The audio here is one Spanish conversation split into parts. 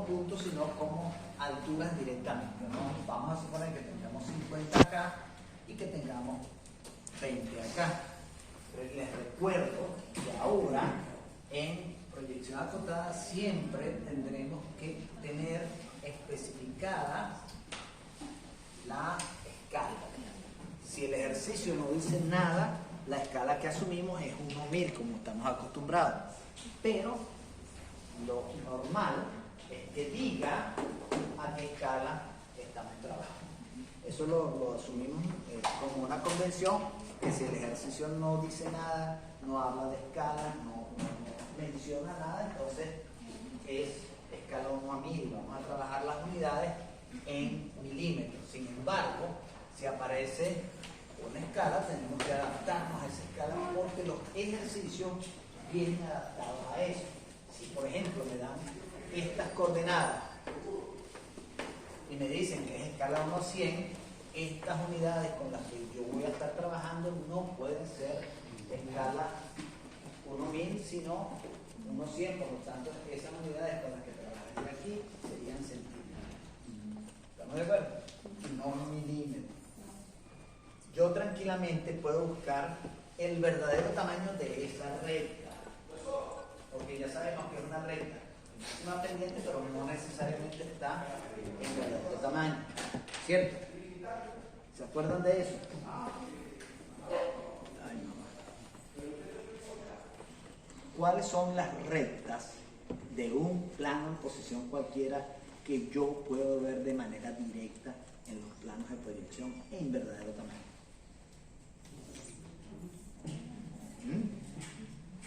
puntos, sino como alturas directamente, ¿no? Vamos a suponer que tengamos 50 acá y que tengamos 20 acá. Pero les recuerdo que ahora en proyección acotada siempre tendremos que tener especificada la escala. Si el ejercicio no dice nada, la escala que asumimos es 1.000, como estamos acostumbrados. Pero lo normal es que diga a qué escala estamos trabajando. Eso lo asumimos como una convención, que si el ejercicio no dice nada, no habla de escala, no menciona nada, entonces es escala 1 a 1000. Vamos a trabajar las unidades en milímetros. Sin embargo, si aparece una escala, tenemos que adaptarnos a esa escala porque los ejercicios vienen adaptados a eso. Si, por ejemplo, me dan estas coordenadas y me dicen que es escala 1 a 100, estas unidades con las que yo voy a estar trabajando no pueden ser escala 1 a 1000, sino 1 a 100. Por lo tanto, esas unidades con las que trabajaría aquí serían centímetros. ¿Estamos de acuerdo? Y no milímetros. Yo tranquilamente puedo buscar el verdadero tamaño de esa recta, porque ya sabemos que es una recta máxima pendiente, pero no necesariamente está en verdadero tamaño, ¿cierto? ¿Se acuerdan de eso? Ay, mamá. ¿Cuáles son las rectas de un plano en posición cualquiera que yo puedo ver de manera directa en los planos de proyección en verdadero tamaño?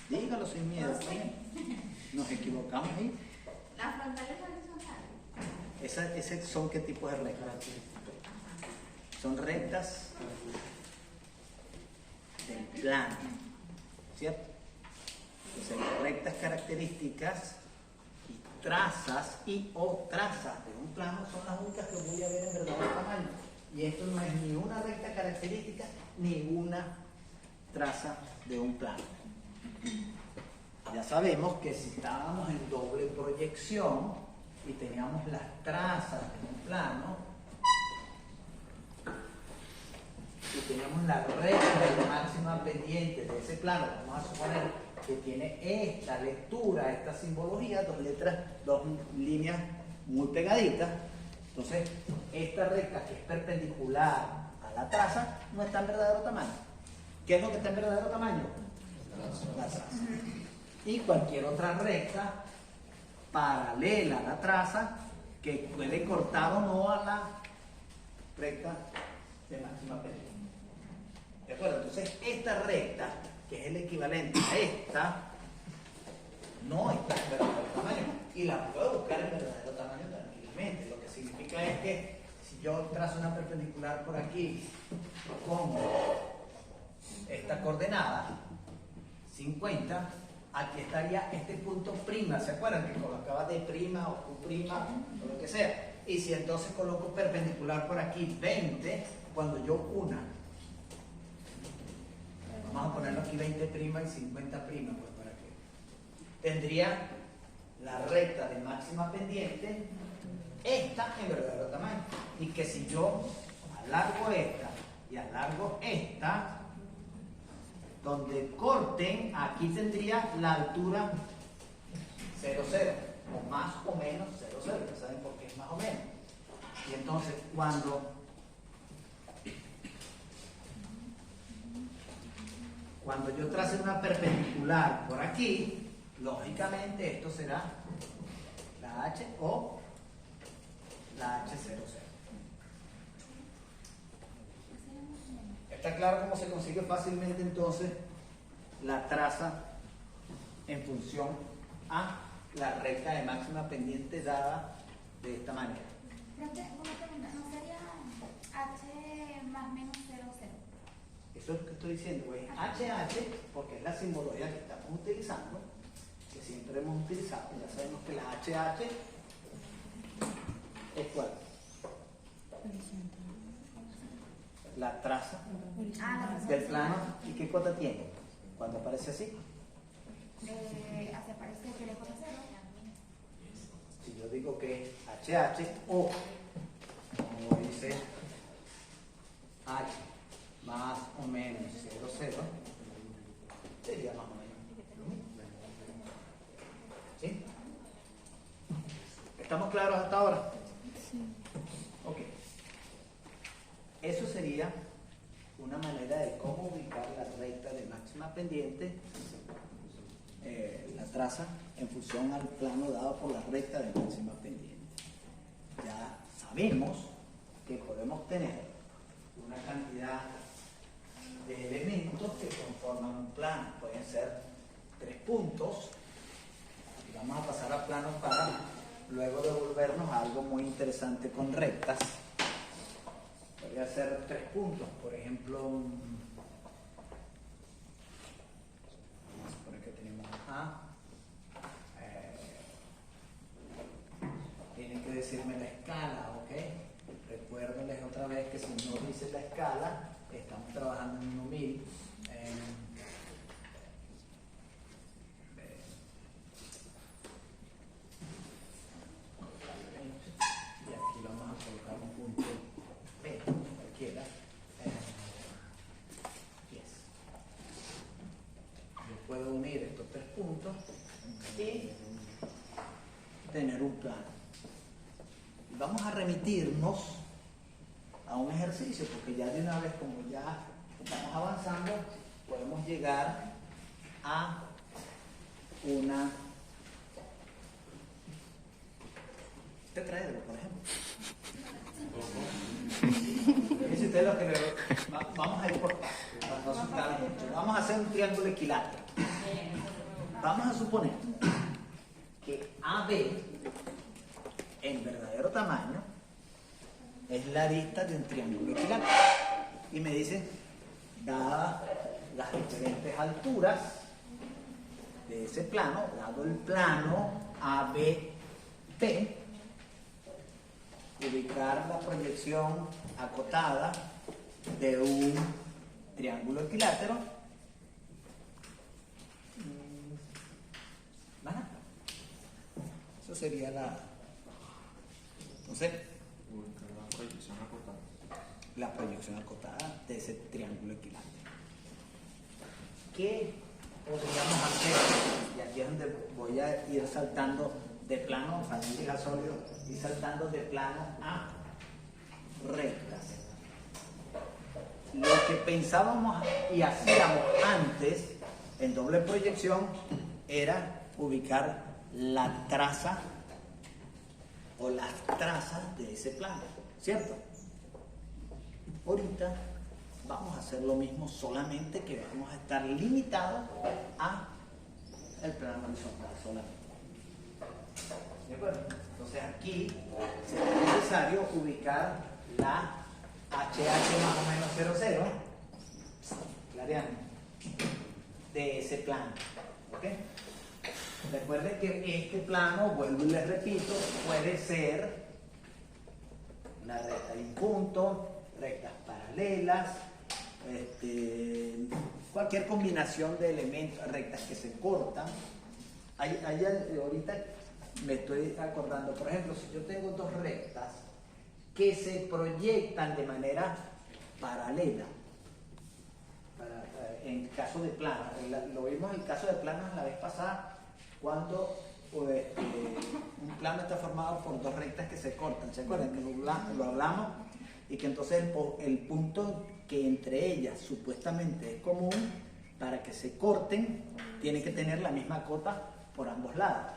Dígalo sin miedo. No sé. Nos equivocamos ahí. Las frontales horizontales. ¿Esas son qué tipos de rectas? Son rectas del plano, ¿cierto? Entonces, las rectas características y trazas o trazas de un plano son las únicas que voy a ver en verdadero tamaño. Y esto no es ni una recta característica ni una traza de un plano. Ya sabemos que si estábamos en doble proyección y teníamos las trazas de un plano y teníamos la recta de máxima pendiente de ese plano, vamos a suponer que tiene esta lectura, esta simbología, dos letras, dos líneas muy pegaditas. Entonces, esta recta que es perpendicular a la traza no está en verdadero tamaño. ¿Qué es lo que está en verdadero tamaño? La traza. Y cualquier otra recta paralela a la traza que puede cortar o no a la recta de máxima pendiente. ¿De acuerdo? Entonces, esta recta, que es el equivalente a esta, no está en verdadero tamaño. Y la puedo buscar en verdadero tamaño tranquilamente. Lo que significa es que si yo trazo una perpendicular por aquí con esta coordenada, 50, aquí estaría este punto prima. ¿Se acuerdan que colocaba D' o Q', o lo que sea? Y si entonces coloco perpendicular por aquí 20, cuando yo una, vamos a ponerlo aquí 20' y 50', pues para que tendría la recta de máxima pendiente, esta en verdadero tamaño. Y que si yo alargo esta y alargo esta, donde corten, aquí tendría la altura 0, 0, o más o menos 0, 0, ya saben por qué es más o menos. Y entonces cuando yo trace una perpendicular por aquí, lógicamente esto será la H o la H00. ¿Está claro cómo se consigue fácilmente entonces la traza en función a la recta de máxima pendiente dada de esta manera? Profe, una pregunta, ¿no sería H más menos 0, 0? Eso es lo que estoy diciendo, es HH, porque es la simbología que estamos utilizando, que siempre hemos utilizado. Ya sabemos que la HH es ¿cuál? La traza del plano. ¿Y qué cota tiene cuando aparece así? Hacia aparece que le cota 0. Si yo digo indico que HH o, como dice H más o menos 0, 0, sería más o menos lo mismo. ¿Sí? ¿Estamos claros hasta ahora? Sí. Ok. Eso sería una manera de cómo ubicar la recta de máxima pendiente, la traza, en función al plano dado por la recta de máxima pendiente. Ya sabemos que podemos tener una cantidad de elementos que conforman un plano. Pueden ser 3 puntos. Y vamos a pasar a planos para luego devolvernos a algo muy interesante con rectas. Podría ser 3 puntos, por ejemplo, vamos a suponer que tenemos A. Tienen que decirme la escala, ¿ok? Recuérdenles otra vez que si no dice la escala, estamos trabajando en 1000. Y aquí vamos a colocar un punto P, cualquiera. Yes. Yo puedo unir estos 3 puntos y tener un plano. Y vamos a remitirnos a un ejercicio, porque ya de una vez, como ya estamos avanzando, podemos llegar a una tetraedro, por ejemplo. Fíjense ustedes lo que vamos a ir por pasos, para no asustar mucho. Vamos a hacer un triángulo equilátero. Vamos a suponer que AB, en verdadero tamaño, es la arista de un triángulo equilátero. Y me dice, dadas las diferentes alturas de ese plano, dado el plano ABP, ubicar la proyección acotada de un triángulo equilátero. Eso sería entonces, la proyección acotada de ese triángulo equilátero. ¿Qué podríamos hacer? Y aquí es donde voy a ir saltando de plano, fácil a sólido, y saltando de plano a rectas. Lo que pensábamos y hacíamos antes en doble proyección era ubicar la traza o las trazas de ese plano, ¿cierto? Ahorita vamos a hacer lo mismo, solamente que vamos a estar limitados a el plano horizontal solamente. ¿De acuerdo? Entonces aquí será necesario ubicar la HH más o menos 00, clareando, de ese plano. ¿Ok? Recuerden que este plano, vuelvo y les repito, puede ser una recta de un punto, rectas paralelas, cualquier combinación de elementos, rectas que se cortan. Ahorita me estoy acordando, por ejemplo, si yo tengo 2 rectas que se proyectan de manera paralela, en caso de planos, lo vimos en el caso de planos la vez pasada, cuando un plano está formado por 2 rectas que se cortan. ¿Se acuerdan que lo hablamos? Y que entonces el punto que entre ellas supuestamente es común, para que se corten, tiene que tener la misma cota por ambos lados.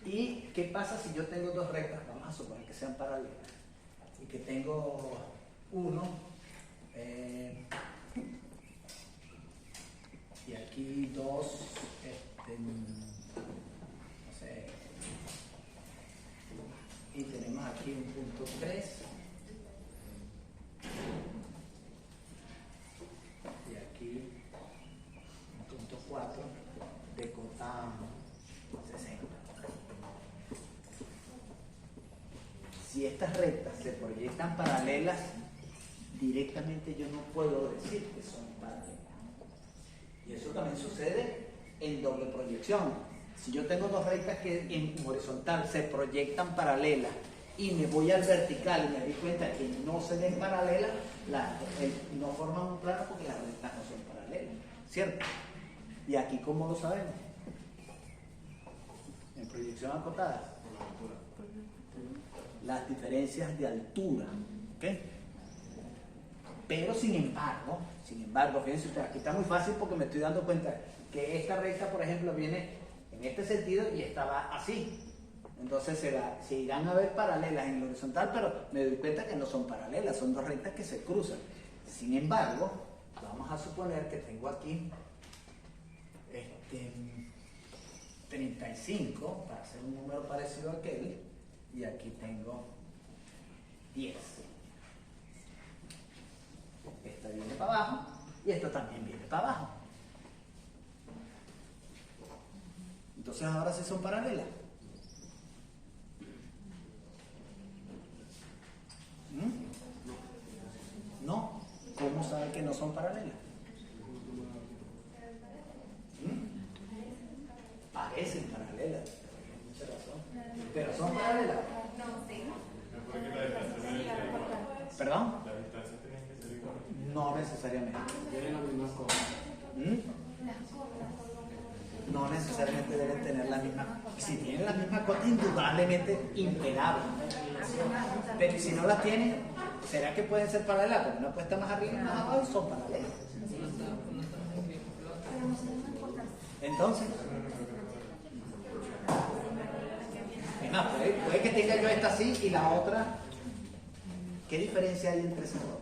¿Y qué pasa si yo tengo 2 rectas? Vamos a suponer que sean paralelas. Y que tengo y aquí 2, no sé, y tenemos aquí un punto 3 y aquí un punto 4 de cota 60. Si estas rectas se proyectan paralelas, directamente yo no puedo decir que son paralelas. Y eso también sucede en doble proyección. Si yo tengo dos rectas que en horizontal se proyectan paralelas y me voy al vertical y me di cuenta que no se ven paralelas, no forman un plano porque las rectas no son paralelas, ¿cierto? ¿Y aquí cómo lo sabemos? En proyección acotada. Las diferencias de altura, ¿ok? Pero sin embargo, fíjense ustedes, aquí está muy fácil porque me estoy dando cuenta que esta recta, por ejemplo, viene en este sentido y esta va así. Entonces se irán a ver paralelas en el horizontal, pero me doy cuenta que no son paralelas, son dos rectas que se cruzan. Sin embargo, vamos a suponer que tengo aquí 35, para hacer un número parecido a aquel, y aquí tengo 10. Esta viene para abajo y esta también viene para abajo. Entonces ahora sí son paralelas. ¿No? ¿Cómo sabe que no son paralelas? Parecen paralelas. Tienes mucha razón. Pero son paralelas. ¿Perdón? Las distancias tienen que ser iguales. No necesariamente. Tienen las mismas cosas. No necesariamente deben tener la misma. Si tienen la misma cota, indudablemente imperable. Pero si no las tienen, ¿será que pueden ser paralelas? Porque una puesta más arriba y más abajo y son paralelas. Entonces, es más, puede que tenga yo esta así y la otra. ¿Qué diferencia hay entre esas dos?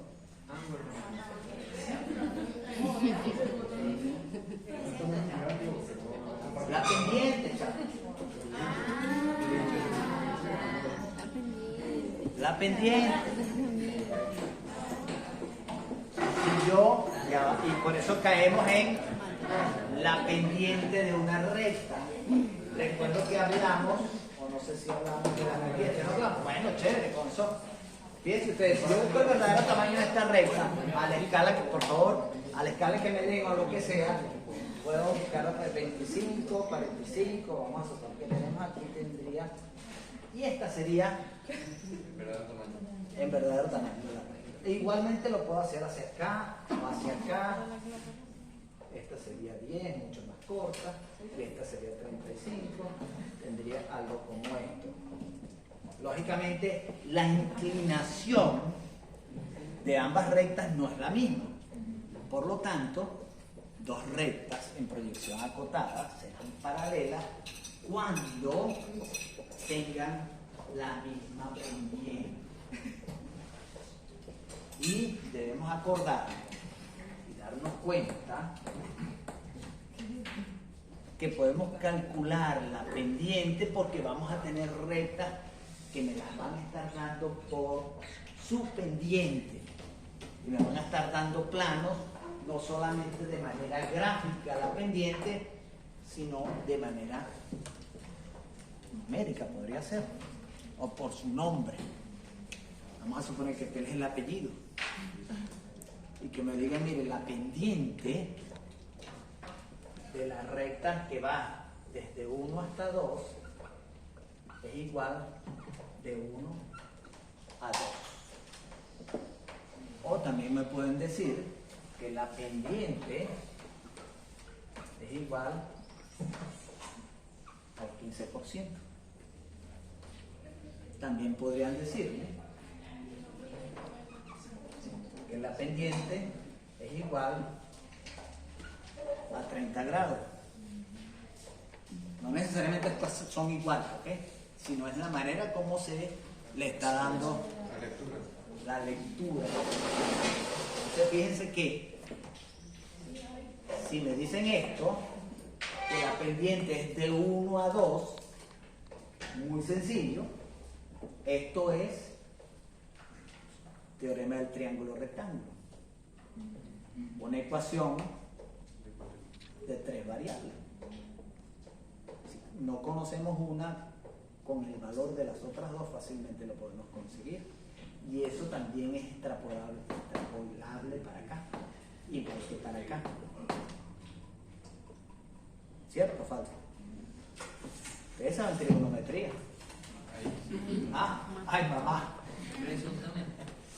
La pendiente, chaval. La pendiente. Y por eso caemos en la pendiente de una recta. Recuerdo que hablamos, o no sé si hablamos de la pendiente, ¿no hablamos? Bueno, chévere, con eso. Fíjense ustedes, si yo busco el verdadero tamaño de esta recta, a la escala que, por favor, a la escala que me den o lo que sea, puedo buscar hasta 25, 45, vamos a suponer que tenemos aquí, tendría, y esta sería en verdadero tamaño de la recta. E igualmente lo puedo hacer hacia acá o hacia acá. Esta sería 10, mucho más corta, y esta sería 35, tendría algo como esto. Lógicamente, la inclinación de ambas rectas no es la misma. Por lo tanto, dos rectas en proyección acotada serán paralelas cuando tengan la misma pendiente. Y debemos acordar y darnos cuenta que podemos calcular la pendiente porque vamos a tener rectas que me las van a estar dando por su pendiente y me van a estar dando planos no solamente de manera gráfica la pendiente, sino de manera numérica podría ser, o por su nombre. Vamos a suponer que aquel es el apellido y que me digan, mire, la pendiente de la recta que va desde 1 hasta 2 es igual de 1 a 2. O también me pueden decir que la pendiente es igual al 15%. También podrían decirme que la pendiente es igual a 30 grados. No necesariamente son iguales, ¿ok? Sino es la manera como se le está dando la lectura. Entonces fíjense que si me dicen esto, que la pendiente es de 1 a 2, muy sencillo, esto es teorema del triángulo rectángulo. Una ecuación de 3 variables. Si no conocemos una, con el valor de las otras dos fácilmente lo podemos conseguir. Y eso también es extrapolable para acá, igual que para acá. ¿Cierto o falso? Ustedes saben trigonometría. Ay, mamá.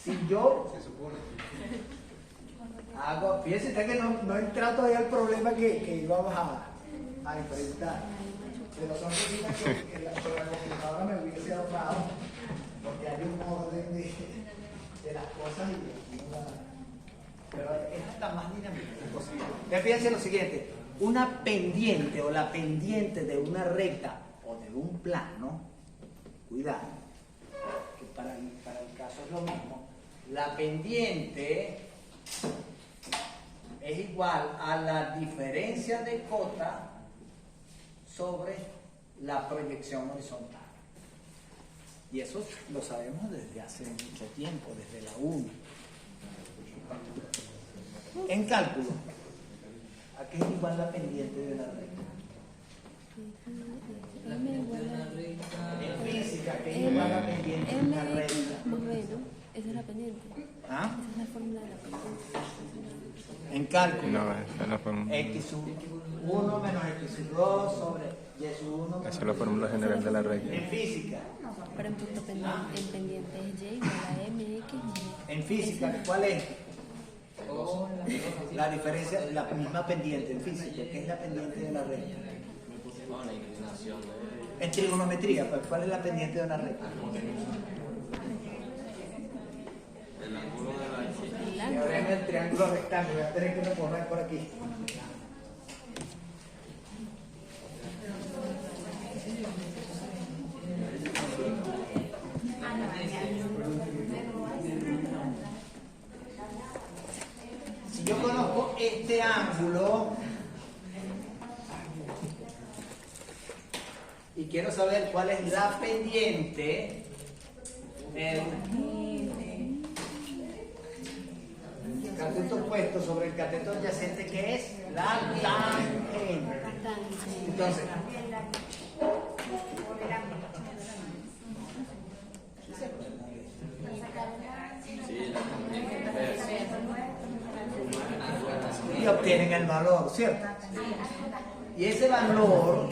Si yo hago, fíjense usted que no he entrado todavía al problema que íbamos a enfrentar. Pero son cositas que sobre la computadora me hubiese ahorrado, porque hay un orden de las cosas pero esta está más dinámica. Ya fíjense lo siguiente, una pendiente o la pendiente de una recta o de un plano, cuidado, que para el caso es lo mismo, la pendiente es igual a la diferencia de cota sobre la proyección horizontal. Y eso lo sabemos desde hace mucho tiempo, desde la 1. En cálculo, ¿a qué es igual la pendiente de la recta? En física, ¿a qué es igual la pendiente de una recta? Esa es la pendiente. ¿Ah? Esa es la fórmula de la pendiente. En cálculo, No, esa es la fórmula. x1 menos x2 sobre y1 menos Esa es la fórmula general de la regla. En física, Pero en punto pendiente, en pendiente es y igual a mx. en física, ¿cuál es? La diferencia, la misma pendiente en física, ¿qué es la pendiente de la recta? En trigonometría, pues, ¿cuál es la pendiente de una recta? Y ahora en el triángulo rectángulo, voy a tener que recorrer por aquí. Si yo conozco este ángulo y quiero saber cuál es la pendiente, el cateto opuesto sobre el cateto adyacente, que es la tangente. Entonces, y obtienen el valor, ¿cierto? Y ese valor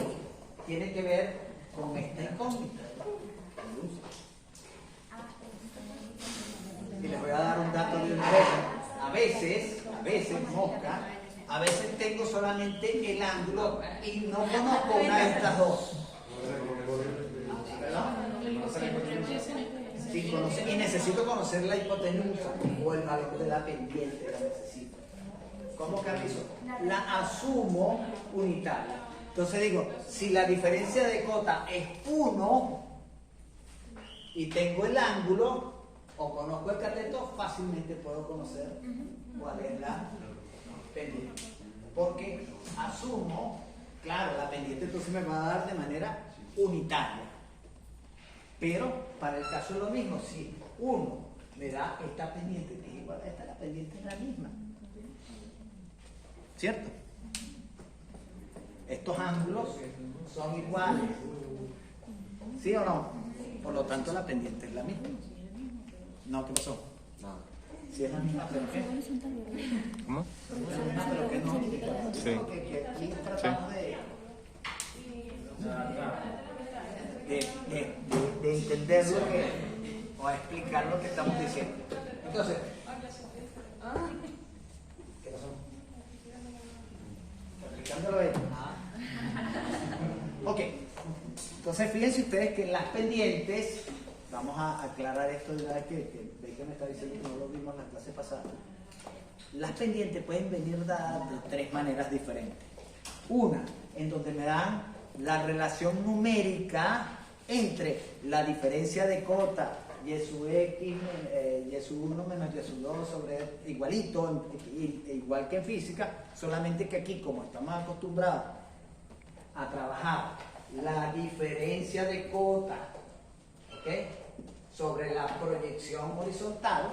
tiene que ver con esta incógnita. Y les voy a dar un dato de una vez. A veces, mosca, a veces tengo solamente el ángulo y no conozco una de estas dos. ¿Verdad? Sí, y necesito conocer la hipotenusa o el valor de la pendiente, la necesito. ¿Cómo canalizo? La asumo unitaria. Entonces digo, si la diferencia de cota es 1 y tengo el ángulo o conozco el cateto, fácilmente puedo conocer cuál es la pendiente. Porque asumo, claro, la pendiente entonces me va a dar de manera unitaria. Pero para el caso es lo mismo, si 1 me da esta pendiente que es igual a esta, la pendiente es la misma. ¿Cierto? Estos ángulos son iguales. ¿Sí o no? Por lo tanto, la pendiente es la misma. No, ¿qué pasó? No. Si es la misma, ¿pero qué? ¿Cómo? Es la misma, pero que no. Sí. Que aquí tratamos de entender lo que, o explicar lo que estamos diciendo. Entonces, ¿qué pasó? Explicándolo esto. Ok, entonces fíjense ustedes que las pendientes, vamos a aclarar esto de una vez que me está diciendo que no lo vimos en la clase pasada. Las pendientes pueden venir dadas de 3 maneras diferentes. Una, en donde me dan la relación numérica entre la diferencia de cota y su x, y su 1 menos y su 2 sobre igualito, igual que en física, solamente que aquí, como estamos acostumbrados a trabajar la diferencia de cota, ¿ok?, sobre la proyección horizontal,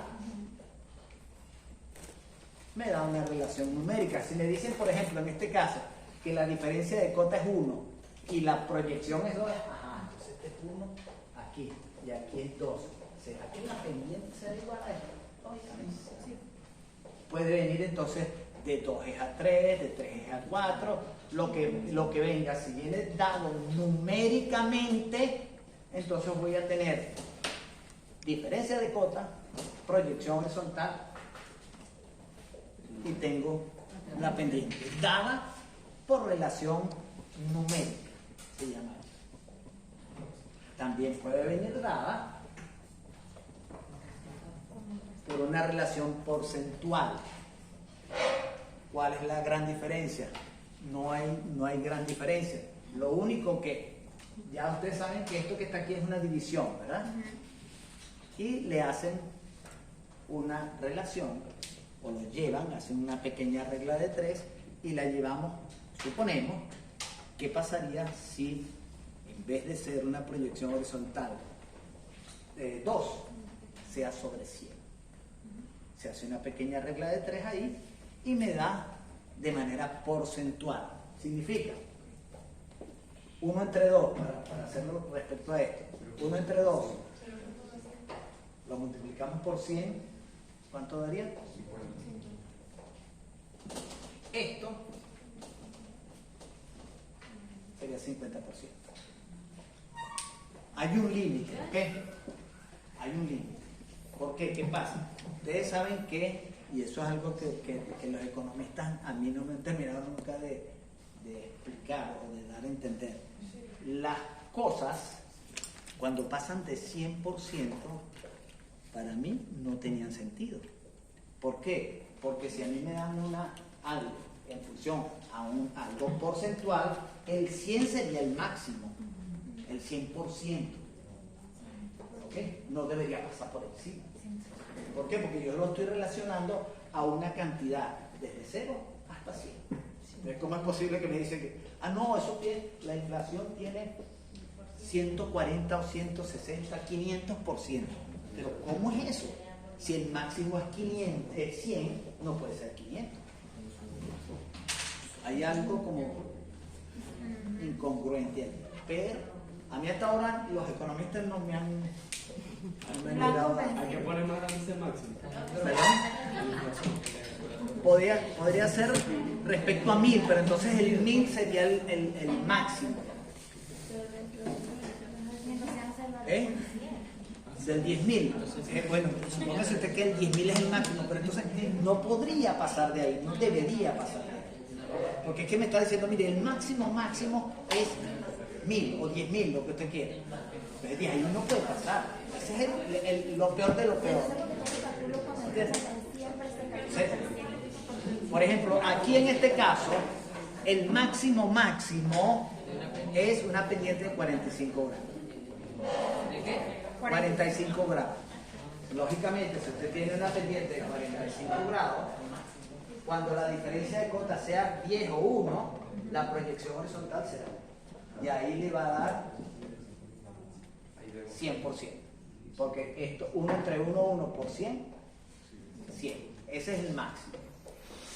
me da una relación numérica. Si me dicen, por ejemplo, en este caso, que la diferencia de cota es 1 y la proyección es 2, entonces este es 1 aquí y aquí es 2. ¿Será que la pendiente será igual a esto? Lógicamente, sí. Puede venir entonces de 2 es a 3, de 3 es a 4, lo que venga, si viene dado numéricamente, entonces voy a tener diferencia de cota, proyección horizontal y tengo la pendiente dada por relación numérica, se llama. También puede venir dada por una relación porcentual. ¿Cuál es la gran diferencia? No hay gran diferencia. Lo único que, ya ustedes saben que esto que está aquí es una división, ¿verdad? Y le hacen una relación, o lo llevan, hacen una pequeña regla de 3 y la llevamos, suponemos, ¿qué pasaría si en vez de ser una proyección horizontal 2, sea sobre 100? Se hace una pequeña regla de 3 ahí y me da de manera porcentual. Significa 1 entre 2, para hacerlo respecto a esto, 1 entre 2, lo multiplicamos por 100, ¿cuánto daría? 50. Esto sería 50%. Hay un límite, ¿ok? Hay un límite. ¿Por qué? ¿Qué pasa? Ustedes saben que, y eso es algo que los economistas a mí no me han terminado nunca de explicar o de dar a entender. Las cosas, cuando pasan de 100%, para mí no tenían sentido. ¿Por qué? Porque si a mí me dan algo en función a algo porcentual, el 100 sería el máximo, el 100%. ¿Ok? No debería pasar por encima. ¿Por qué? Porque yo lo estoy relacionando a una cantidad desde 0 hasta 100. Entonces, ¿cómo es posible que me dicen que, no, eso tiene, la inflación tiene 140 o 160, 500%? Pero ¿cómo es eso? Si el máximo es 100, no puede ser 500. Hay algo como incongruente. Pero a mí hasta ahora los economistas no me han mirado. Hay que poner más grande ese máximo. Podría ser respecto a 1000, pero entonces el 1000 sería el máximo. Del 10.000. Bueno, supóngase usted que el 10.000 es el máximo, pero entonces no podría pasar de ahí, no debería pasar de ahí. Porque es que me está diciendo, mire, el máximo es 1000 o 10.000, lo que usted quiera. Entonces de ahí no puede pasar. Ese es lo peor de lo peor. Por ejemplo, aquí en este caso, el máximo es una pendiente de 45 grados. 45 grados. Lógicamente, si usted tiene una pendiente de 45 grados, cuando la diferencia de cota sea 10 o 1, la proyección horizontal será 1. Y ahí le va a dar 100%. Porque esto, 1 entre 1 por 100, 100. Ese es el máximo.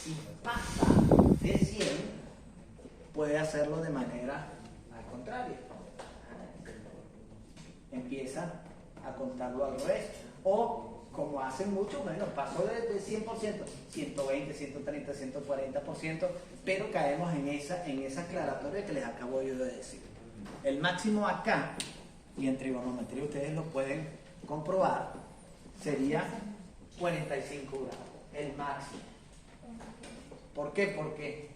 Si pasa de 100, puede hacerlo de manera al contrario. Empieza a contarlo al revés. O, como hacen muchos, bueno, pasó de 100%, 120, 130, 140%, pero caemos en esa aclaratoria que les acabo yo de decir. El máximo acá, y en trigonometría ustedes lo pueden comprobar, sería 45 grados, el máximo. ¿Por qué? Porque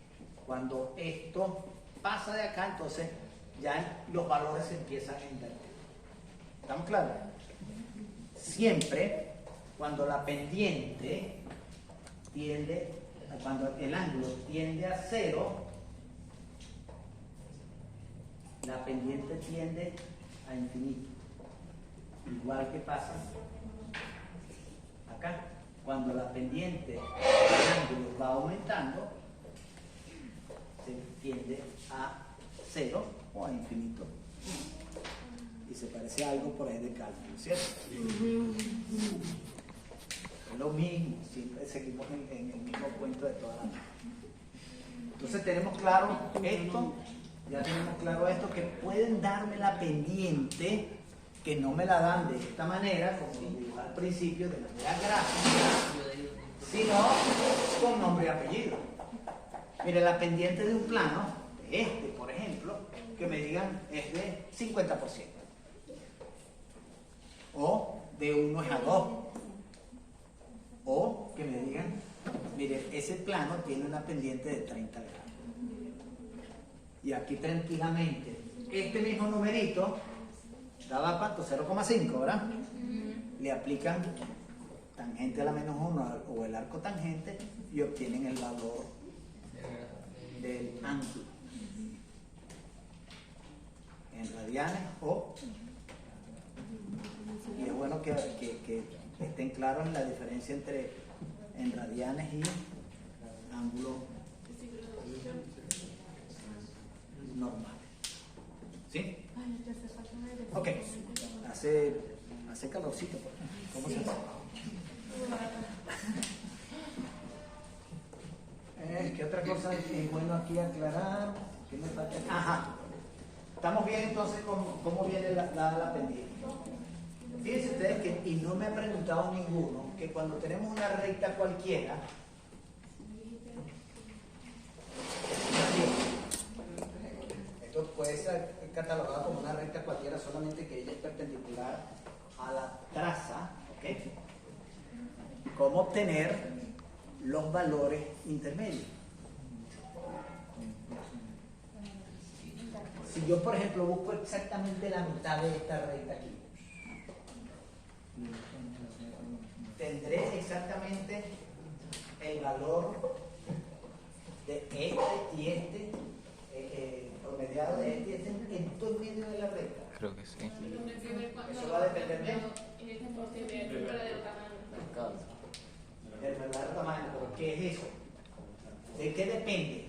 cuando esto pasa de acá, entonces ya los valores se empiezan a invertir. ¿Estamos claros? Siempre, cuando la pendiente cuando el ángulo tiende a 0, la pendiente tiende a infinito. Igual que pasa acá. Cuando la pendiente del ángulo va aumentando, se tiende a 0 o a infinito. Y se parece a algo por ahí de cálculo, ¿cierto? Es lo mismo, siempre seguimos en el mismo cuento de toda la vida. Entonces tenemos claro esto, que pueden darme la pendiente, que no me la dan de esta manera, como lo dije al principio, de manera gráfica, sino con nombre y apellido. Mire, la pendiente de un plano este, por ejemplo, que me digan es de 50%. O de 1 es a 2. O que me digan, mire, ese plano tiene una pendiente de 30 grados. Y aquí tranquilamente, este mismo numerito, daba cuánto, 0,5, ¿verdad? Le aplican tangente a la -1 o el arco tangente y obtienen el valor del ángulo en radianes y es bueno que estén claros en la diferencia entre en radianes y ángulo normal. ¿Sí? Ok, hace calorcito. ¿Cómo se hace? ¿Qué otra cosa es bueno aquí aclarar? ¿Qué me falta? Ajá. Estamos bien entonces cómo viene la pendiente. Fíjense ustedes que, y no me ha preguntado ninguno, que cuando tenemos una recta cualquiera, esto puede ser catalogado como una recta cualquiera, solamente que ella es perpendicular a la traza, ¿ok? ¿Cómo obtener los valores intermedios? Si yo, por ejemplo, busco exactamente la mitad de esta recta aquí, tendré exactamente el valor de este y este, promediado de este y este en todo el medio de la recta. Creo que sí. Eso va a depender del verdadero tamaño. ¿Pero qué es eso? ¿De qué depende?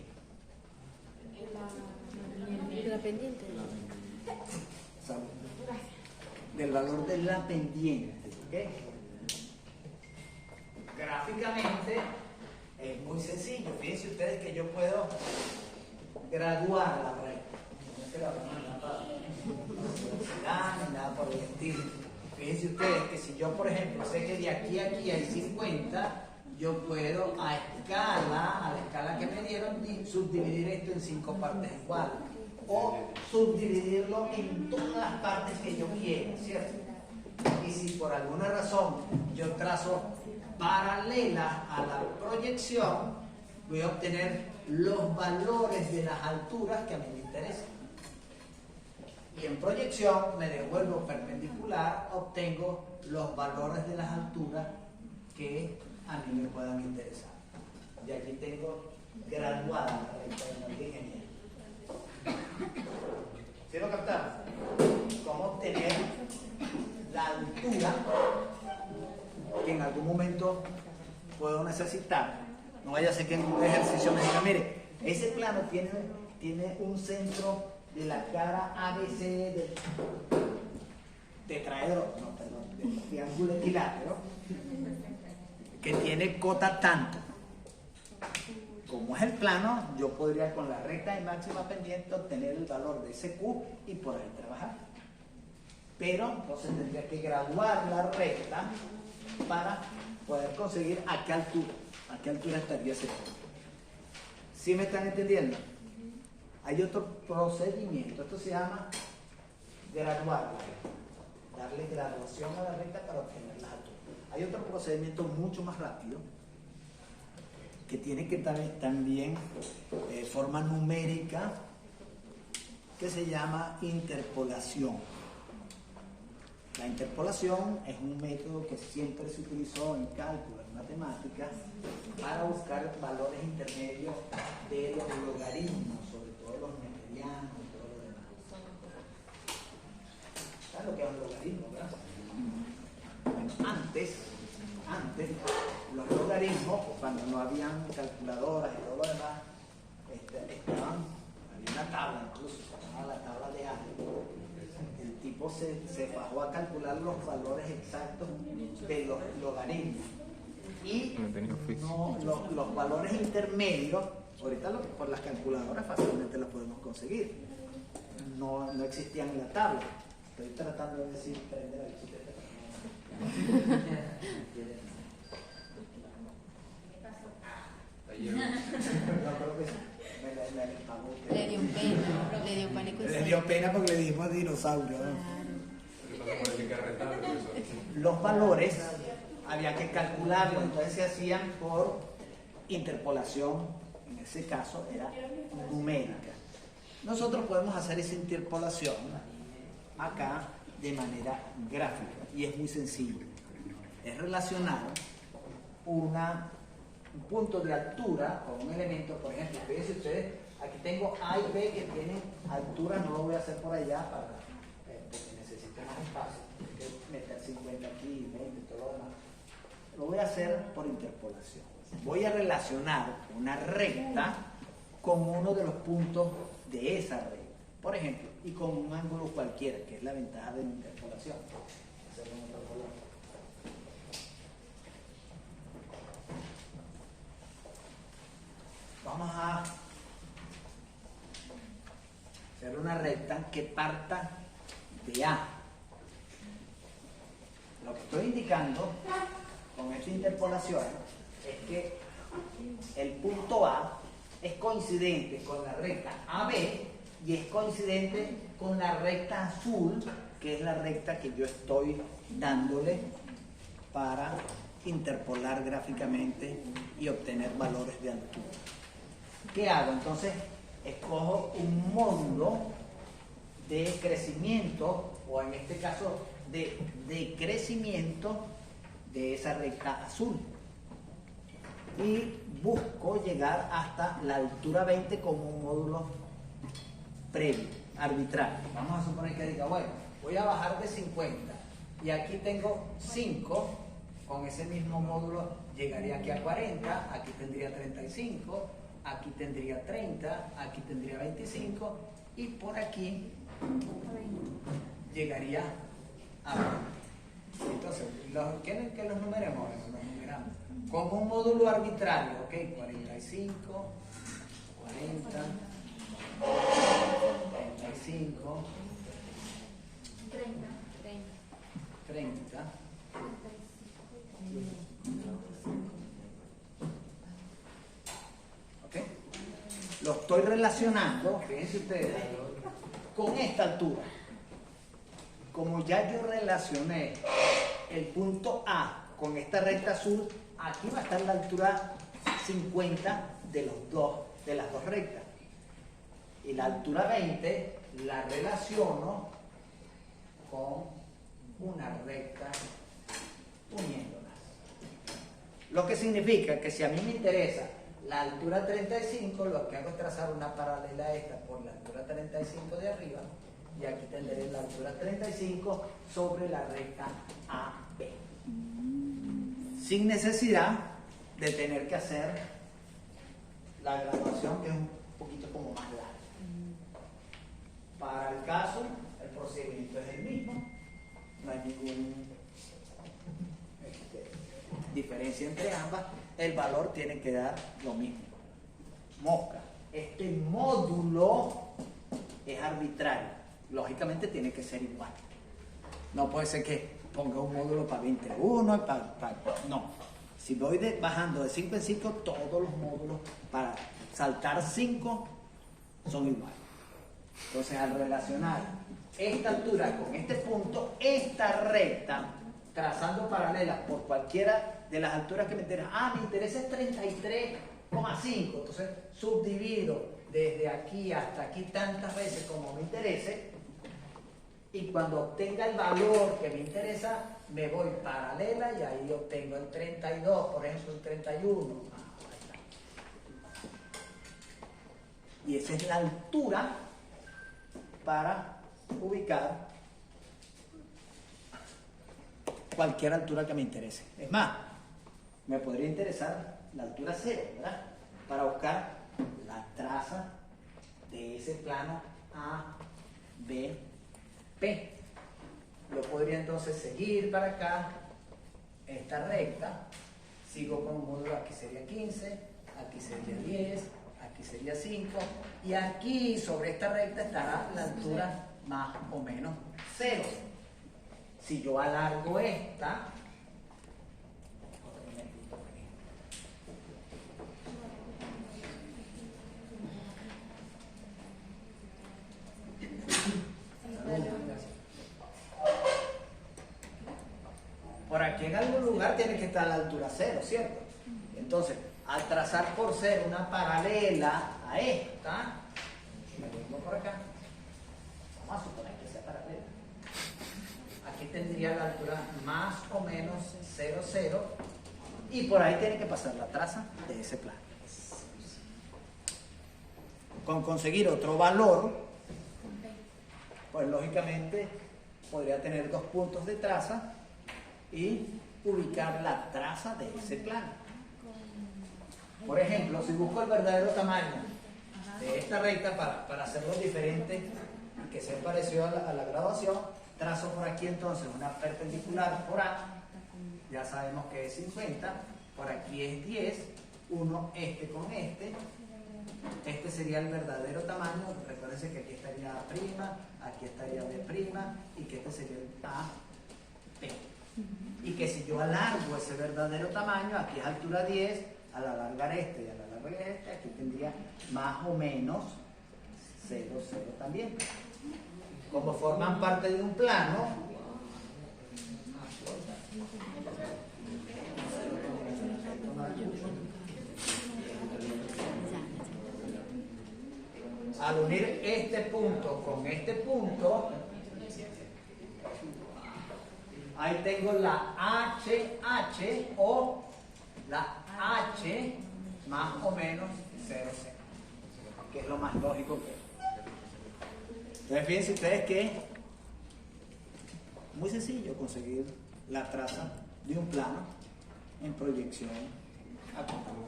La pendiente. O sea, del valor de la pendiente. ¿Okay? Gráficamente es muy sencillo. Fíjense ustedes que yo puedo graduar la recta. No es que la ni nada por el estilo. Fíjense ustedes que si yo, por ejemplo, sé que de aquí a aquí hay 50, yo puedo a la escala que me dieron, subdividir esto en 5 partes iguales. O subdividirlo en todas las partes que yo quiera, ¿cierto? Y si por alguna razón yo trazo paralelas a la proyección, voy a obtener los valores de las alturas que a mí me interesan. Y en proyección me devuelvo perpendicular, obtengo los valores de las alturas que a mí me puedan interesar. Y aquí tengo graduada la recta de la ingeniería. ¿Sí lo captamos? ¿Cómo obtener la altura que en algún momento puedo necesitar? No vaya a ser que en un ejercicio me diga, mire, ese plano tiene un centro de la cara ABC del tetraedro, no, perdón, del triángulo equilátero, que tiene cota tanto. Como es el plano, yo podría con la recta de máxima pendiente obtener el valor de ese Q y por ahí trabajar. Pero entonces tendría que graduar la recta para poder conseguir a qué altura estaría ese Q. ¿Sí me están entendiendo? Hay otro procedimiento, esto se llama graduar la recta, darle graduación a la recta para obtener las alturas. Hay otro procedimiento mucho más rápido que tiene que también forma numérica, que se llama interpolación. La interpolación es un método que siempre se utilizó en cálculo, en matemáticas, para buscar valores intermedios de los logaritmos, sobre todo los neperianos y todo lo demás. ¿Sabes lo que es un logaritmo, verdad? Bueno, antes los logaritmos, cuando no habían calculadoras y todo lo demás, había una tabla, incluso se llamaba la tabla de Allen. El tipo se bajó a calcular los valores exactos de los logaritmos. Y los valores intermedios, ahorita por las calculadoras fácilmente los podemos conseguir. No existían en la tabla. Estoy tratando de decir, prende la bicicleta. No creo que sí. me pagó usted. Le dio pena, le dio pánico Le escénico. dio pena porque le dijimos dinosaurio, ¿no? Claro. Los valores había que calcularlos, entonces se hacían por interpolación, en ese caso era numérica. Nosotros podemos hacer esa interpolación acá de manera gráfica y es muy sencillo. Es relacionar un punto de altura con un elemento, por ejemplo, fíjense ustedes, aquí tengo A y B que tienen altura, no lo voy a hacer por allá porque necesito más espacio, hay que meter 50 aquí, 20, todo lo demás. Lo voy a hacer por interpolación. Voy a relacionar una recta con uno de los puntos de esa recta, por ejemplo, y con un ángulo cualquiera, que es la ventaja de la interpolación. Hacerlo en otro color. Vamos a hacer una recta que parta de A. Lo que estoy indicando con esta interpolación es que el punto A es coincidente con la recta AB y es coincidente con la recta azul, que es la recta que yo estoy dándole para interpolar gráficamente y obtener valores de altura. ¿Qué hago? Entonces, escojo un módulo de crecimiento, o en este caso, de decrecimiento de esa recta azul. Y busco llegar hasta la altura 20 como un módulo previo, arbitrario. Vamos a suponer que diga, bueno, voy a bajar de 50 y aquí tengo 5, con ese mismo módulo llegaría aquí a 40, aquí tendría 35, aquí tendría 30, aquí tendría 25 y por aquí llegaría a 20. Entonces, ¿quieren que los numeremos? Los numeramos. Con un módulo arbitrario, ok, 45, 40, 35, 30, ok. Lo estoy relacionando, fíjense ustedes, con esta altura. Como ya yo relacioné el punto A con esta recta azul, aquí va a estar la altura 50 de las dos rectas. Y la altura 20 la relaciono con una recta uniéndolas. Lo que significa que si a mí me interesa la altura 35, lo que hago es trazar una paralela a esta por la altura 35 de arriba, y aquí tendré la altura 35 sobre la recta AB. Sin necesidad de tener que hacer la graduación, que es un poquito como más larga. Para el caso, el procedimiento es el mismo, no hay ninguna diferencia entre ambas, el valor tiene que dar lo mismo. Mosca, este módulo es arbitrario, lógicamente tiene que ser igual. No puede ser que ponga un módulo para 21, no. Si voy bajando de 5 en 5, todos los módulos para saltar 5 son iguales. Entonces, al relacionar esta altura con este punto, esta recta, trazando paralelas por cualquiera de las alturas que me interesa. Me interesa es 33,5. Entonces, subdivido desde aquí hasta aquí tantas veces como me interese. Y cuando obtenga el valor que me interesa, me voy paralela y ahí obtengo el 32, por ejemplo, el 31. Y esa es la altura para ubicar cualquier altura que me interese. Es más, me podría interesar la altura 0, ¿verdad? Para buscar la traza de ese plano A, B, P. Lo podría entonces seguir para acá, esta recta, sigo con un módulo, aquí sería 15, aquí sería 10, aquí sería 5, y aquí sobre esta recta estará la altura más o menos 0. Si yo alargo esta, Por aquí en algún lugar tiene que estar a la altura 0, ¿cierto? Entonces, al trazar por ser una paralela a esta, me vengo por acá, vamos a suponer que sea paralela. Aquí tendría la altura más o menos 0, 0, y por ahí tiene que pasar la traza de ese plano. Con conseguir otro valor, pues lógicamente podría tener 2 puntos de traza y ubicar la traza de ese plano. Por ejemplo, si busco el verdadero tamaño de esta recta para hacerlo diferente y que sea parecido a la graduación, trazo por aquí entonces una perpendicular por A, ya sabemos que es 50, por aquí es 10, uno este con este sería el verdadero tamaño. Recuérdense que aquí estaría A', aquí estaría B', y que este sería el AP. Y que si yo alargo ese verdadero tamaño, aquí es altura 10, al alargar este y al alargar este, aquí tendría más o menos 0, 0 también. Como forman parte de un plano, al unir este punto con este punto, ahí tengo la HH o la H más o menos 0, 0, que es lo más lógico que es. Entonces fíjense ustedes que muy sencillo conseguir la traza de un plano en proyección a contorno.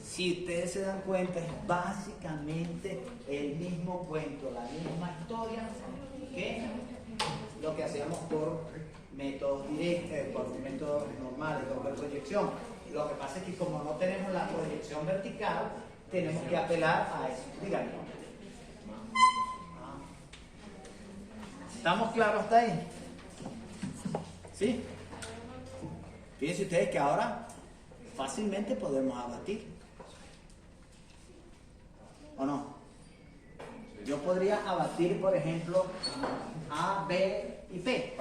Si ustedes se dan cuenta, es básicamente el mismo cuento, la misma historia que lo que hacíamos por métodos directos, por métodos normales, por proyección. Lo que pasa es que como no tenemos la proyección vertical, tenemos que apelar a eso. Díganme. ¿Estamos claros hasta ahí? ¿Sí? Fíjense ustedes que ahora fácilmente podemos abatir. ¿O no? Yo podría abatir, por ejemplo, A, B y P.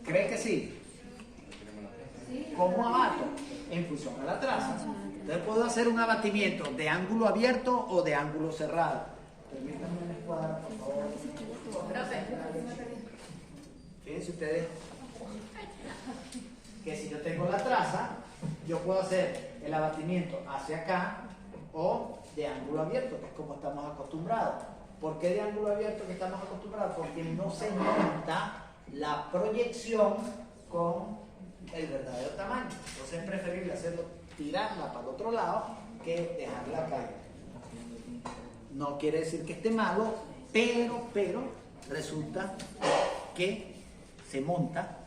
¿Cree que sí? ¿Cómo abato? En función a la traza. Entonces puedo hacer un abatimiento de ángulo abierto o de ángulo cerrado. Permítanme un escuadro, por favor. Fíjense ustedes que si yo tengo la traza, yo puedo hacer el abatimiento hacia acá o de ángulo abierto, que es como estamos acostumbrados. ¿Por qué de ángulo abierto que estamos acostumbrados? Porque no se monta la proyección con el verdadero tamaño. Entonces es preferible hacerlo, tirarla para el otro lado que dejarla caer. No quiere decir que esté malo, pero resulta que se monta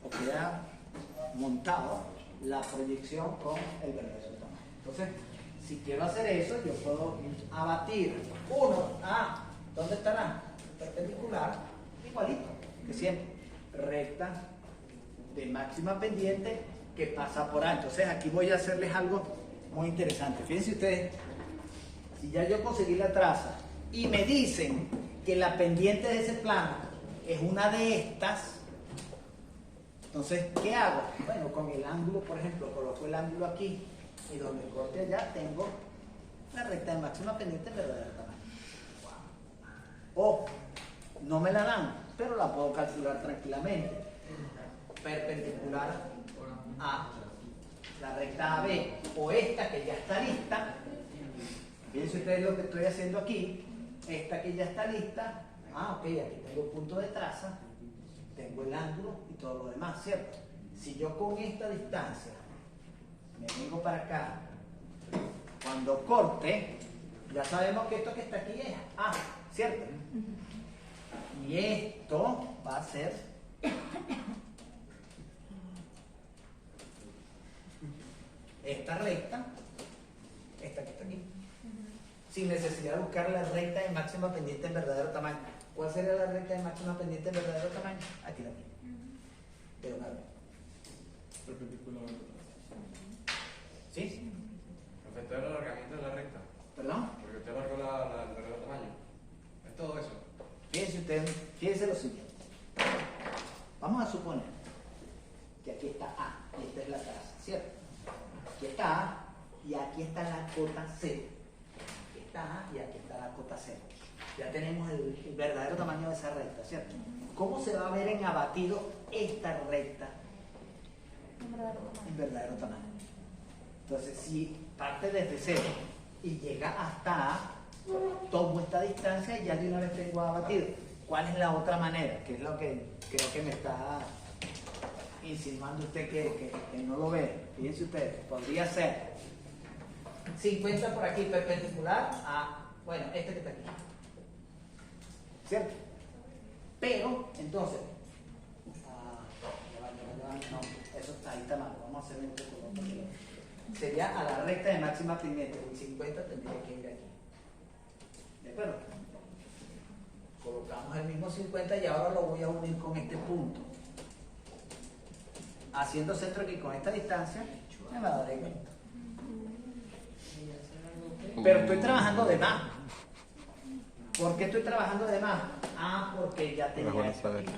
o queda montado la proyección con el verdadero tamaño. Entonces, si quiero hacer eso, yo puedo abatir uno a, ¿dónde estará? Perpendicular, igualito que siempre, recta de máxima pendiente que pasa por A. Entonces aquí voy a hacerles algo muy interesante. Fíjense ustedes, si ya yo conseguí la traza y me dicen que la pendiente de ese plano es una de estas, entonces, ¿qué hago? Bueno, con el ángulo, por ejemplo, coloco el ángulo aquí y donde corte allá tengo la recta de máxima pendiente en verdadero tamaño. O no me la dan, pero la puedo calcular tranquilamente. Perpendicular a la recta AB o esta que ya está lista. Fíjense ustedes lo que estoy haciendo aquí. Esta que ya está lista. Ok, aquí tengo punto de traza, tengo el ángulo y todo lo demás, ¿cierto? Si yo con esta distancia me vengo para acá, cuando corte, ya sabemos que esto que está aquí es A, ¿cierto? Y esto va a ser esta recta, esta que está aquí, sin necesidad de buscar la recta de máxima pendiente en verdadero tamaño. ¿Cuál sería la recta de máxima pendiente en verdadero tamaño? Aquí la tengo. De una vez. Perpendicular. ¿Sí? Afectar el alargamiento de la recta. ¿Perdón? Porque usted alargó el verdadero tamaño. Es todo eso. Fíjense ustedes, fíjense lo siguiente. Vamos a suponer que aquí está A y esta es la traza, ¿cierto? Aquí está A y aquí está la cota 0. Aquí está A y aquí está la cota 0. Ya tenemos el verdadero tamaño de esa recta, ¿cierto? ¿Cómo se va a ver en abatido esta recta en verdadero tamaño? Entonces, si parte desde 0 y llega hasta A, tomo esta distancia y ya de una vez tengo abatido. ¿Cuál es la otra manera? Que es lo que creo que me está insinuando usted que no lo ve. Fíjense ustedes, podría ser 50 por aquí perpendicular a, bueno, este que está aquí. ¿Cierto? Pero, entonces, no, eso está ahí, está mal. Vamos a hacer un poco. Sería a la recta de máxima pendiente. El 50 tendría que ir aquí. ¿De acuerdo? Colocamos el mismo 50 y ahora lo voy a unir con este punto. Haciendo centro aquí con esta distancia, me va a dar igual. Pero estoy trabajando de más. ¿Por qué estoy trabajando de más? Porque ya tenía esto aquí.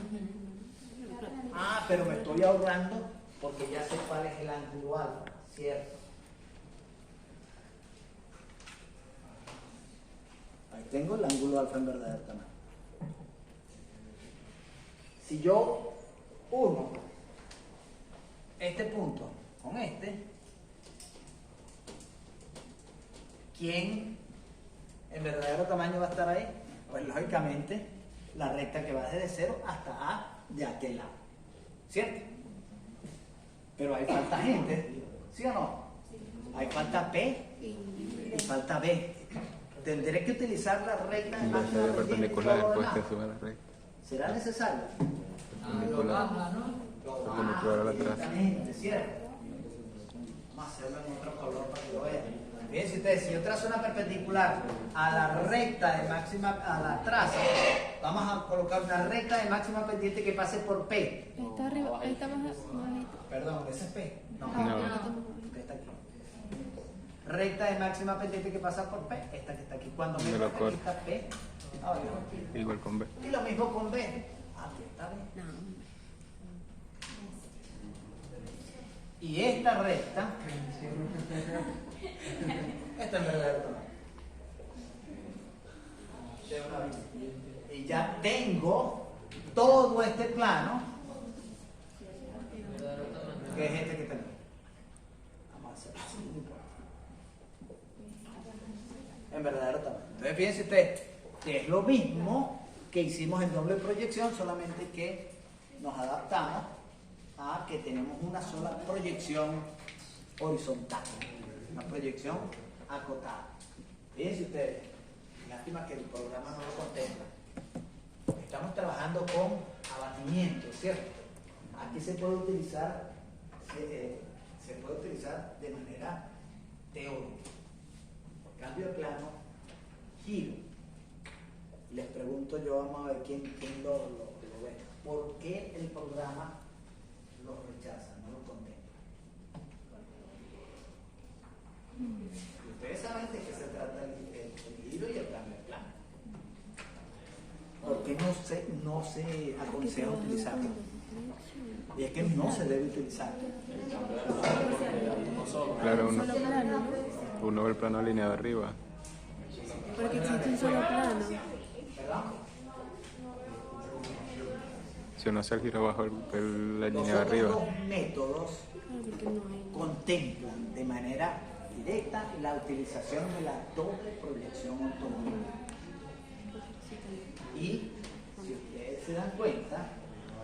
Pero me estoy ahorrando porque ya sé cuál es el ángulo alfa, ¿cierto? Ahí tengo el ángulo alfa en verdadero tamaño. Si yo uno este punto con este, ¿quién en verdadero tamaño va a estar ahí? Pues lógicamente la recta que va desde 0 hasta A de aquel lado, ¿cierto? Pero ahí falta gente, ¿sí o no? Ahí falta P y falta B. Tendré que utilizar la recta de La máxima serie pendiente y perpendicular todo lo después demás. te sube a la recta. ¿Será necesario? Perpendicular. Perpendicular a la traza. Exactamente, ¿cierto? Vamos a hacerlo en otro color para que lo vean. Fíjense ustedes, si yo trazo una perpendicular a la recta de máxima, a la traza, vamos a colocar una recta de máxima pendiente que pase por P. Está arriba, ahí está más bajito. Perdón, ¿ese es P? No, No. P está aquí. Recta de máxima pendiente que pasa por P, esta que está aquí. Cuando me Me lo toca corto. esta P, aquí. Igual con B. Y lo mismo con B. Aquí está B. No. Y esta recta, esta es verdadero tamaño. Y ya tengo todo este plano, que es este que tenemos. Vamos a hacerlo así. En verdadero tamaño. Entonces fíjense ustedes que es lo mismo que hicimos en doble proyección, solamente que nos adaptamos a que tenemos una sola proyección horizontal, una proyección acotada. Fíjense ustedes, lástima que el programa no lo contempla. Estamos trabajando con abatimiento, ¿cierto? Aquí se puede utilizar, de manera teórica. Cambio de plano, giro. Les pregunto yo, vamos a ver quién lo ve. ¿Por qué el programa lo rechaza, no lo contempla? Y ustedes saben de qué se trata el giro y el cambio de plano. ¿Por qué no se aconseja utilizarlo? Y es que no se debe utilizar. Claro, Solo plano, ¿no? uno ve el plano alineado arriba. Porque existe un solo plano. ¿Verdad? Si uno hace el giro bajo la línea de Los arriba. otros dos métodos Claro, porque no hay. contemplan de manera directa la utilización de la doble proyección ortogonal. Y si ustedes se dan cuenta,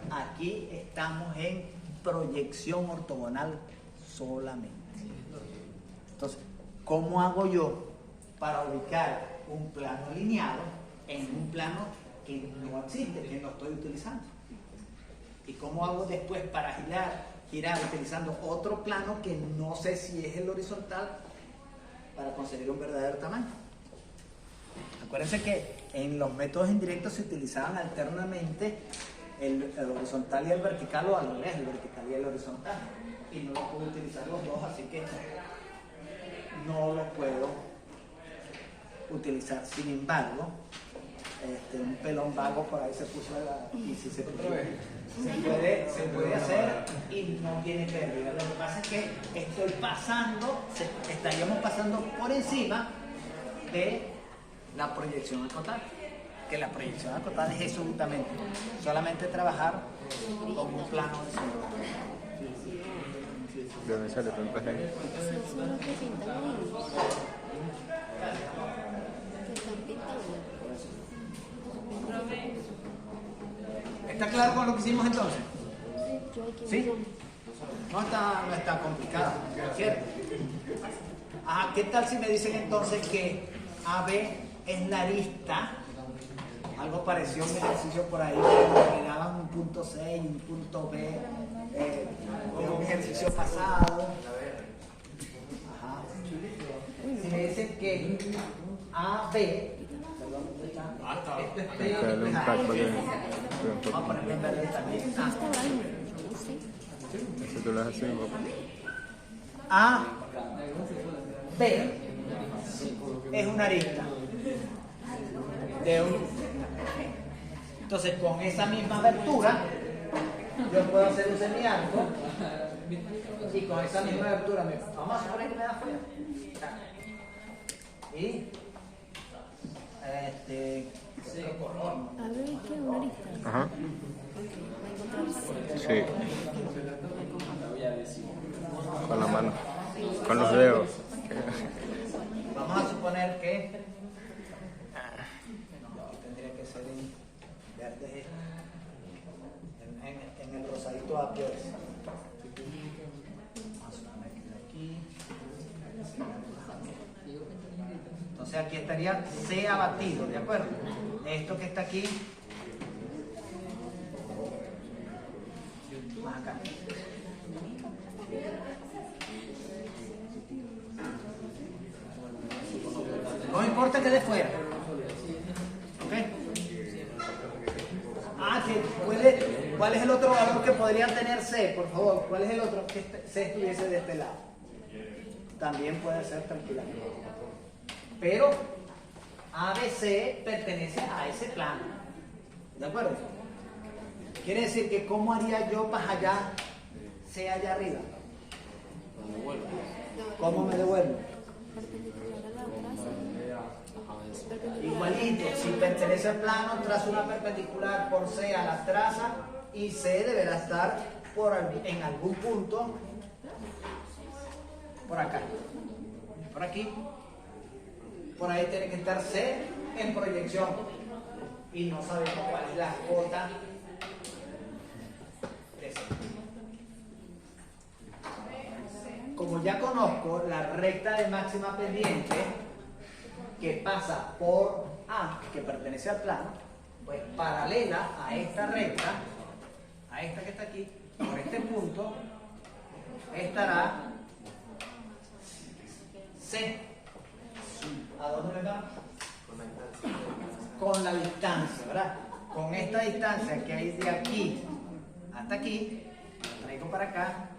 aquí estamos en proyección ortogonal solamente. Entonces, ¿cómo hago yo para ubicar un plano alineado en un plano que no existe, que no estoy utilizando? ¿Y cómo hago después para girar utilizando otro plano que no sé si es el horizontal para conseguir un verdadero tamaño? Acuérdense que en los métodos indirectos se utilizaban alternamente el horizontal y el vertical, o al revés, el vertical y el horizontal. Y no lo puedo utilizar los dos, así que no lo puedo utilizar. Sin embargo, un pelón vago por ahí se puso y si se puede hacer y no tiene pérdida. Lo que pasa es que estaríamos pasando por encima de la proyección acotada, que la proyección acotada es eso justamente, solamente trabajar con un plano de sombra. ¿De dónde sale tanta gente? Esos son los que pintan libros. Que están pintando. ¿Está claro con lo que hicimos entonces? Yo aquí ¿Sí? No está complicado, ¿cierto? Ajá, ¿qué tal si me dicen entonces que AB es la arista? Algo pareció un ejercicio por ahí, me daban un punto C y un punto B de un ejercicio pasado. Ajá. Si me dicen que AB, perdón, ¿dónde está? Esto es P, Hay que darle un tag para que... vamos a ponerle en verde también. Ah. Eso tú lo haces así, papá. A, B es una arista. Entonces, con esa misma abertura, yo puedo hacer un semiarco y con esa misma abertura, vamos a suponer que me da fuera. Y otro color. A ver, ¿qué es una arista? Ajá. Va a encontrarse. Sí. Con la mano. Con los dedos. Vamos a suponer que tendría que ser en verde, en el rosadito apio. Vamos a suponer que de aquí. Entonces aquí estaría C abatido, ¿de acuerdo? Esto que está aquí, más acá. No importa que de fuera. ¿Ok? ¿Cuál es el otro valor que podría tener C? Por favor, ¿cuál es el otro que C estuviese de este lado? También puede ser tranquilamente. Pero ABC pertenece a ese plano. ¿De acuerdo? Quiere decir que ¿cómo haría yo para allá C allá arriba? ¿Cómo me devuelvo? Igualito, si pertenece al plano, trazo una perpendicular por C a la traza y C deberá estar en algún punto por acá, por aquí, por ahí tiene que estar C en proyección y no sabemos cuál es la cota de C. Como ya conozco la recta de máxima pendiente que pasa por A, que pertenece al plano, pues paralela a esta recta, a esta que está aquí, por este punto, estará C. ¿A dónde me va? Con la distancia, ¿verdad? Con esta distancia que hay de aquí hasta aquí, la traigo para acá,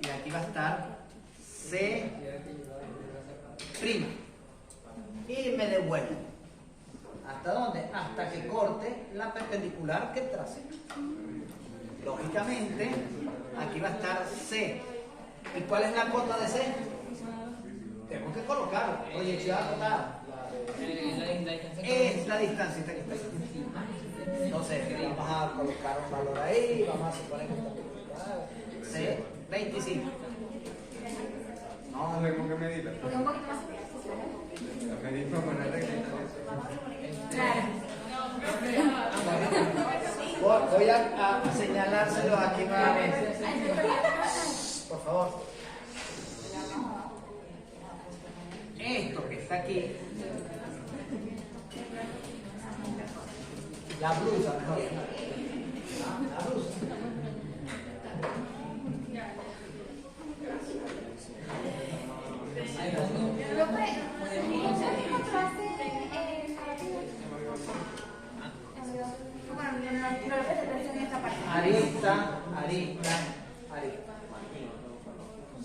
y aquí va a estar C'. Y me devuelvo. ¿Hasta dónde? Hasta que corte la perpendicular que tracé. Lógicamente, aquí va a estar C. ¿Y cuál es la cota de C? Tengo que colocarla. Proyección acotada. Es la distancia que está aquí. Entonces, vamos a colocar un valor ahí. Vamos a suponer que C, 25. No tengo que medirla. Porque un poquito más. La medimos con la regla. Voy a señalárselo aquí nuevamente. Por favor. Esto que está aquí, la blusa, mejor. La blusa. Arista.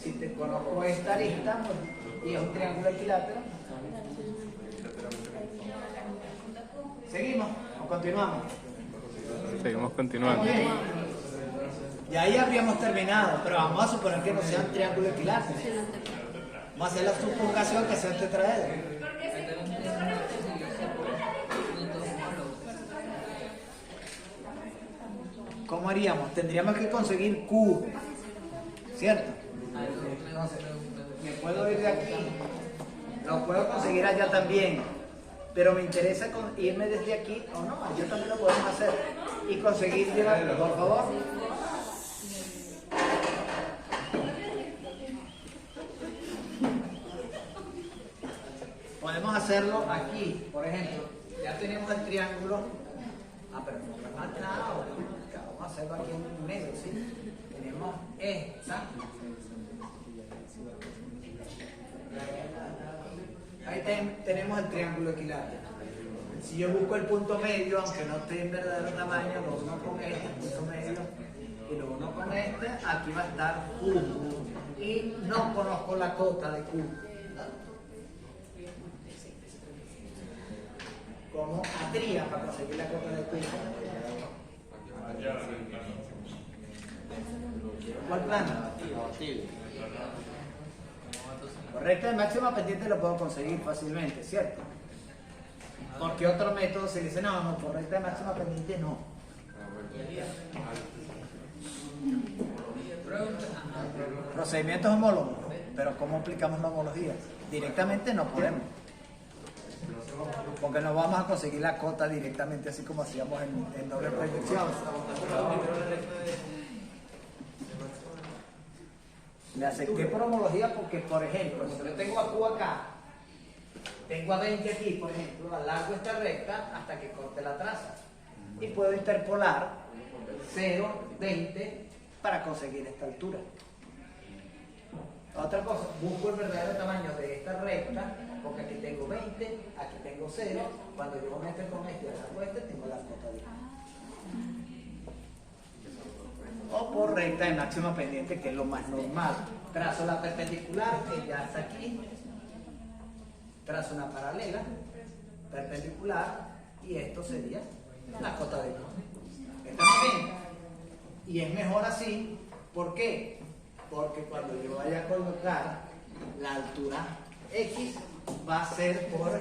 Si te conozco esta arista, pues, y es un triángulo equilátero, ¿Seguimos o continuamos? Seguimos continuando. Muy bien. Y ahí habríamos terminado, pero vamos a suponer que no sea un triángulo equilátero. Vamos a hacer la suposición que sea un tetraedro. ¿Cómo haríamos? Tendríamos que conseguir Q, ¿cierto? Entonces, me puedo ir de aquí, lo puedo conseguir allá también, pero me interesa irme desde aquí, o no, allá también lo podemos hacer, y conseguir llevar, por favor. Podemos hacerlo aquí, por ejemplo, ya tenemos el triángulo, pero no me falta nada, vamos a hacerlo aquí en medio, ¿sí? Tenemos esta. Ahí tenemos el triángulo equilátero. Si yo busco el punto medio, aunque no esté en verdadero tamaño, lo uno con este, el punto medio, y lo uno con este, aquí va a estar Q. Y no conozco la cota de Q. ¿Cómo haría para conseguir la cota de Q? ¿Cuál plano? Por recta de máxima pendiente lo puedo conseguir fácilmente, ¿cierto? Porque otro método se dice, no, por recta de máxima pendiente no. Procedimientos homólogos, pero ¿cómo aplicamos la homología? Directamente no podemos. Porque no vamos a conseguir la cota directamente así como hacíamos en doble proyección. Le acepté por homología porque, por ejemplo, si yo tengo a Q acá, tengo a 20 aquí, por ejemplo, alargo esta recta hasta que corte la traza. Y puedo interpolar 0, 20 para conseguir esta altura. Otra cosa, busco el verdadero tamaño de esta recta, porque aquí tengo 20, aquí tengo 0, cuando yo meto con este y alargo este, tengo la cota de o por recta de máxima pendiente, que es lo más normal. Trazo la perpendicular, que ya está aquí, trazo una paralela, perpendicular, y esto sería la cota de Q. ¿Estamos bien? Y es mejor así, ¿por qué? Porque cuando yo vaya a colocar la altura X, va a ser por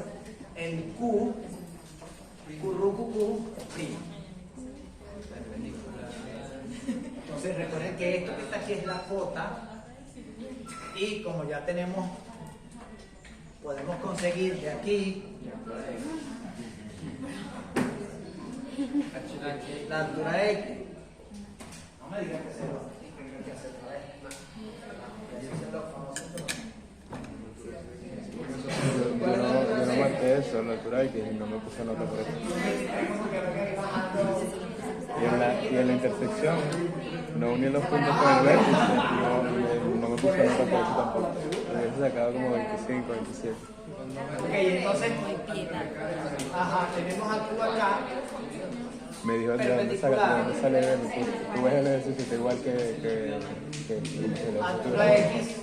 el Q, Q'. Entonces recuerden que esto que está aquí es la cota, y como ya tenemos, podemos conseguir de aquí la altura X. No me digan que se lo tengo que hacer otra vez. Yo no marqué eso, la altura X, y no me puse nota por eso. Y en la intersección no uní los puntos con el vértice, no me puse nota por eso tampoco. Me hubiese sacado como 25, 27. Ok, entonces, tenemos a Q acá. Me dijo de dónde sale el punto. Tú ves el ejercicio, está igual que altura X,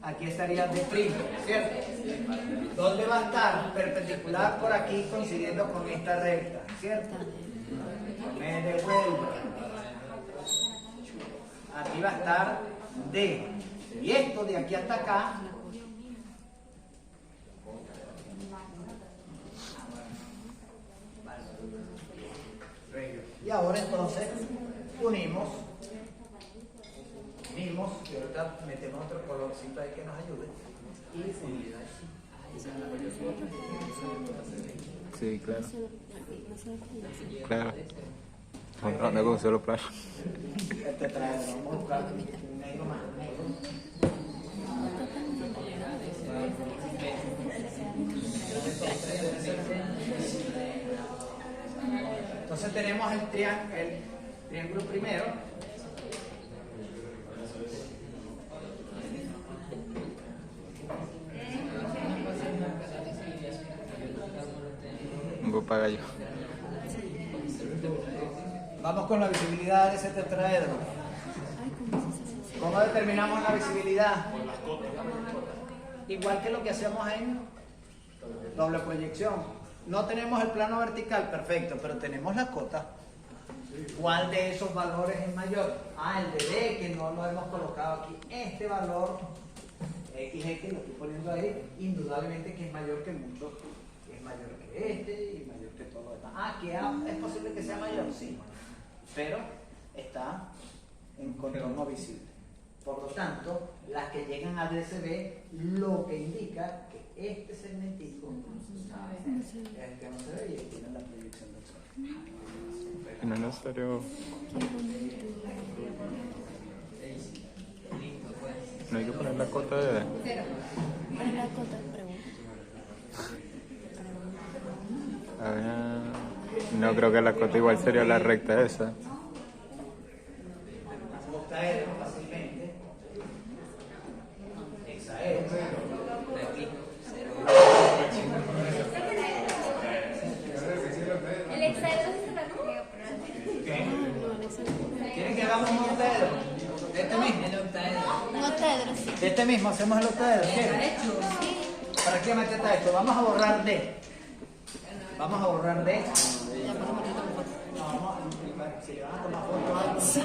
aquí estaría de primo, ¿cierto? ¿Dónde va a estar? Perpendicular por aquí, coincidiendo con esta recta, ¿cierto? Me devuelvo. Aquí va a estar D. Y esto de aquí hasta acá y ahora entonces unimos, y ahorita metemos otro colorcito ahí que nos ayude, y unidad. Sí, claro. Claro. No con solo plano. Este trae, vamos a buscar un negro más. Entonces tenemos el triángulo primero. Un pagallo. Vamos con la visibilidad de ese tetraedro. ¿Cómo determinamos la visibilidad? Igual que lo que hacemos en doble proyección. No tenemos el plano vertical, perfecto, pero tenemos la cota. ¿Cuál de esos valores es mayor? El de D, que no lo hemos colocado aquí. Este valor, X, lo estoy poniendo ahí, indudablemente que es mayor que muchos. Es mayor que este y mayor que todo lo demás. ¿Que A es posible que sea mayor? Sí. Pero está en contorno visible. Por lo tanto, las que llegan a DCB, lo que indica que este segmentico es el que no se ve y tiene la proyección del sol. Y no es necesario. No hay que poner la cota de. ¿Cuál es la cota? Pregunta. A ver. No creo que la cota igual sería la recta esa. Octaedro fácilmente. Hexaedro. El hexaedro se lo conmigo, ¿Quieren que hagamos un octaedro? De este mismo. Un octaedro, sí. De este mismo hacemos el octaedro. ¿Quieren? ¿Para qué meterte esto? Vamos a borrar D. Vamos a borrar D. Ya podemos tomar foto. No, vamos a, si le van a tomar fotos,